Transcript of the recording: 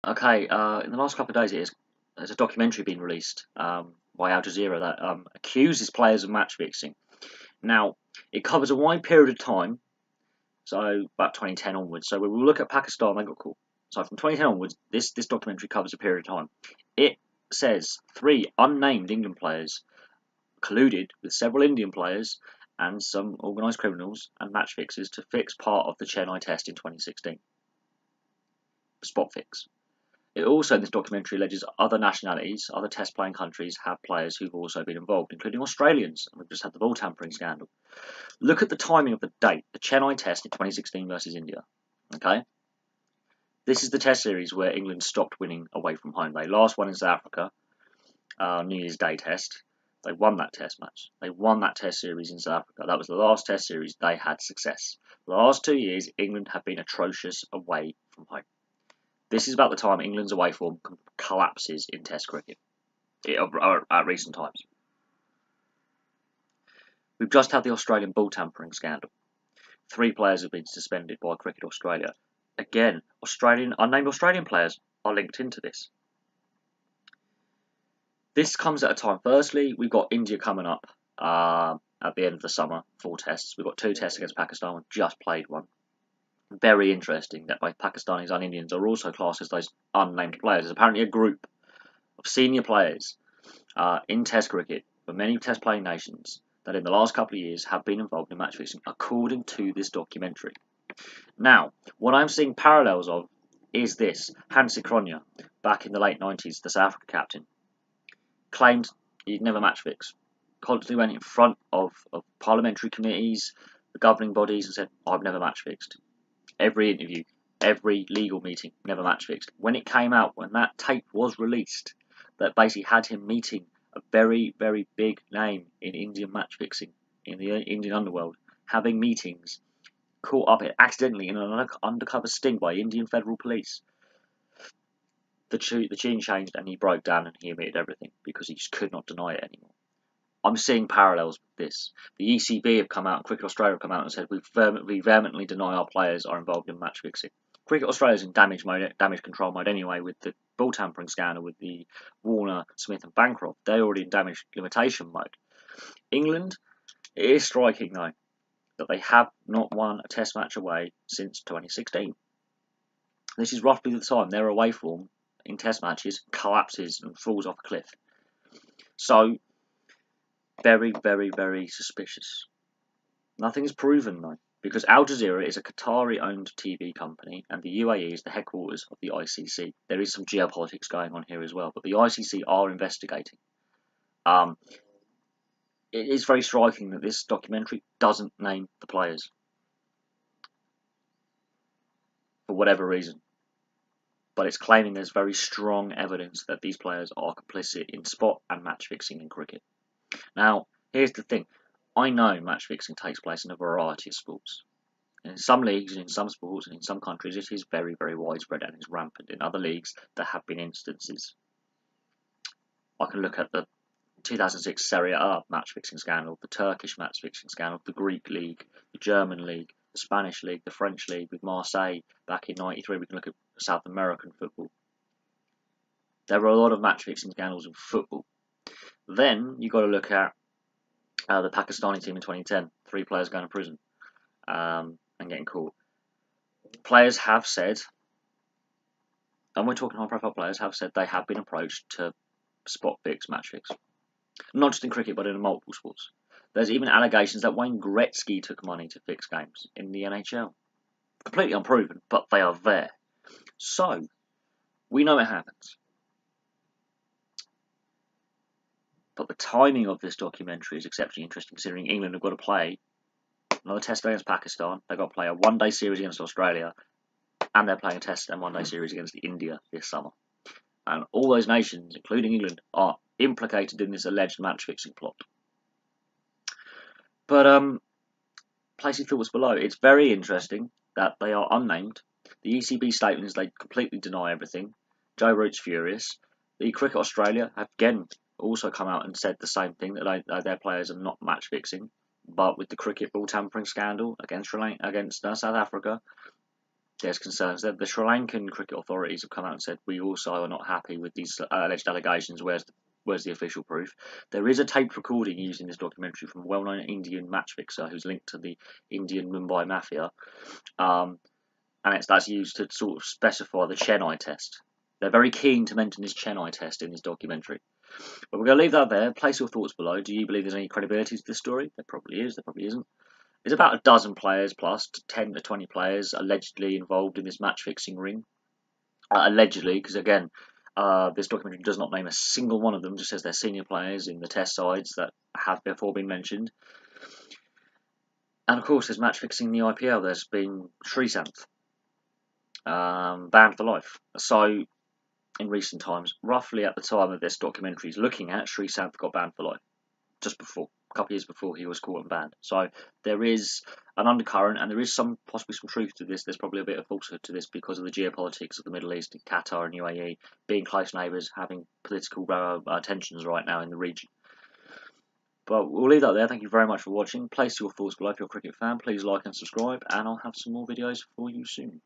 Okay, in the last couple of days, there's a documentary being released by Al Jazeera that accuses players of match fixing. Now, it covers a wide period of time, so about 2010 onwards. So when we look at Pakistan, they got caught. So from 2010 onwards, this documentary covers a period of time. It says 3 unnamed England players colluded with several Indian players and some organised criminals and match fixers to fix part of the Chennai test in 2016. Spot fix. It also, in this documentary, alleges other nationalities, other test playing countries have players who've also been involved, including Australians, and we've just had the ball tampering scandal. Look at the timing of the date, the Chennai test in 2016 versus India. Okay? This is the test series where England stopped winning away from home. They last won in South Africa, New Year's Day test. They won that test match. They won that test series in South Africa. That was the last test series they had success. The last 2 years, England have been atrocious away from home. This is about the time England's away form collapses in Test cricket at recent times. We've just had the Australian ball tampering scandal. 3 players have been suspended by Cricket Australia. Again, unnamed Australian players are linked into this. This comes at a time. Firstly, we've got India coming up at the end of the summer, 4 tests. We've got 2 tests against Pakistan. We've just played one. Very interesting that both Pakistanis and Indians are also classed as those unnamed players. There's apparently a group of senior players in Test cricket for many Test playing nations that in the last couple of years have been involved in match fixing, according to this documentary. Now, what I'm seeing parallels of is this. Hansi Cronje, back in the late 90s, the South Africa captain, claimed he'd never match fix. Constantly went in front of parliamentary committees, the governing bodies, and said, I've never match fixed. Every interview, every legal meeting, never match fixed. When it came out, when that tape was released, that basically had him meeting a very, very big name in Indian match fixing, in the Indian underworld, having meetings, caught up accidentally in an undercover sting by Indian federal police. The tune changed and he broke down and he admitted everything because he just could not deny it anymore. I'm seeing parallels with this. The ECB have come out, and Cricket Australia have come out and said we vehemently deny our players are involved in match fixing. Cricket Australia's in damage control mode anyway, with the ball tampering scandal with the Warner, Smith and Bancroft. They're already in damage limitation mode. England, it is striking though that they have not won a test match away since 2016. This is roughly the time their away form in test matches collapses and falls off a cliff. So, very, very, very suspicious. Nothing is proven though, because Al Jazeera is a Qatari-owned TV company and the UAE is the headquarters of the ICC. There is some geopolitics going on here as well, but the ICC are investigating. It is very striking that this documentary doesn't name the players for whatever reason, but it's claiming there's very strong evidence that these players are complicit in spot and match fixing in cricket. Now, here's the thing. I know match fixing takes place in a variety of sports. In some leagues and in some sports and in some countries it is very, very widespread and is rampant. In other leagues there have been instances. I can look at the 2006 Jazeria match fixing scandal, the Turkish match fixing scandal, the Greek league, the German league, the Spanish league, the French league with Marseille back in '93. We can look at South American football. There were a lot of match fixing scandals in football. Then you've got to look at the Pakistani team in 2010, 3 players going to prison and getting caught. Players have said, and we're talking high-profile players, have said they have been approached to spot fix, match fix. Not just in cricket, but in multiple sports. There's even allegations that Wayne Gretzky took money to fix games in the NHL. Completely unproven, but they are there. So, we know it happens. But the timing of this documentary is exceptionally interesting, considering England have got to play another test against Pakistan. They've got to play a one-day series against Australia, and they're playing a test and one-day series against India this summer. And all those nations, including England, are implicated in this alleged match-fixing plot. But place your thoughts below. It's very interesting that they are unnamed. The ECB statement is they completely deny everything. Joe Root's furious. The Cricket Australia have again also come out and said the same thing, that their players are not match fixing. But with the cricket ball tampering scandal against South Africa, there's concerns that the Sri Lankan cricket authorities have come out and said we also are not happy with these alleged allegations. Where's the official proof? There is a taped recording used in this documentary from a well-known Indian match fixer who's linked to the Indian Mumbai mafia, and that's used to sort of specify the Chennai test. They're very keen to mention this Chennai test in this documentary. But we're going to leave that there. Place your thoughts below. Do you believe there's any credibility to this story? There probably is. There probably isn't. There's about a dozen players plus, 10 to 20 players allegedly involved in this match fixing ring. Allegedly, because again, this documentary does not name a single one of them, just says they're senior players in the test sides that have before been mentioned. And of course, there's match fixing in the IPL. There's been Srisanth banned for life. So, in recent times, roughly at the time of this documentary is looking at, Srisanth got banned for life. Just before, a couple of years before he was caught and banned. So there is an undercurrent, and there is possibly some truth to this. There's probably a bit of falsehood to this because of the geopolitics of the Middle East, Qatar and UAE being close neighbours, having political tensions right now in the region. But we'll leave that there. Thank you very much for watching. Place your thoughts below if you're a cricket fan. Please like and subscribe, and I'll have some more videos for you soon.